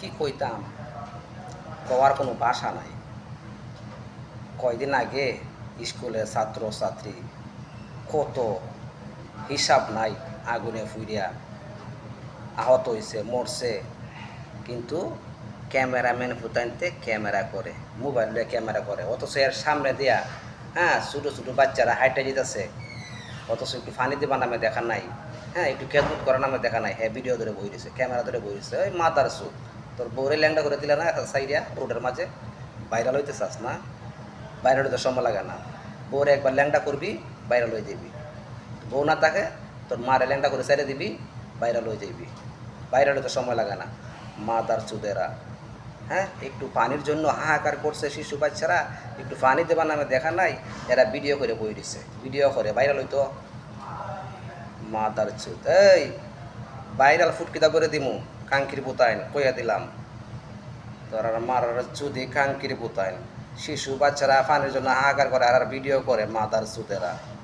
কি কইতাম, কওয়ার কোনো ভাষা নাই। কয়দিন আগে স্কুলে ছাত্র ছাত্রী কত হিসাব নাই আগুনে পুইড়া আহত হইছে, মরছে। কিন্তু ক্যামেরাম্যান ফুটাইতে ক্যামেরা করে, মোবাইল দিয়ে ক্যামেরা করে, অথচ এর সামনে দিয়া ছোটো ছোটো বাচ্চারা হাইটে যেতেছে, অথচ একটু ফানি দিবার নামে দেখা নাই, একটু খেদমত করার নামে দেখা নাই। হ্যাঁ, ভিডিও ধরে বই দিছে, ক্যামেরা ধরে বই দিছে। ওই মাতার সুদ, তোর বউরে ল্যাংটা করে দিলে না সাইডিয়া রোডের মাঝে, ভাইরাল হইতে চাস না? ভাইরাল হইতে সময় লাগে না। বউরে একবার ল্যাংটা করবি, ভাইরাল হয়ে যাবি। বউ না থাকে, তোর মারে ল্যাংটা করে ছেড়ে দিবি, ভাইরাল হয়ে যাবি। ভাইরাল হইতে সময় লাগে না। মাতার চুদেরা, একটু পানির জন্য হাহাকার করছে শিশু বাচ্চারা, একটু পানি দেবার নামে দেখা নাই, এরা ভিডিও করে বই দিছে, ভিডিও করে ভাইরাল হইতো। মাতার চুদ, এই ভাইরাল ফুটকিতা করে দিমু, কাঙ্কির বুতাইন কইয়া দিলাম। তোর আর মারার চুদি কাঙ্কির বুতাইন। শিশু বাচ্চারা পানির জন্য হাহাকার করে আর ভিডিও করে, মাতার চুদেরা।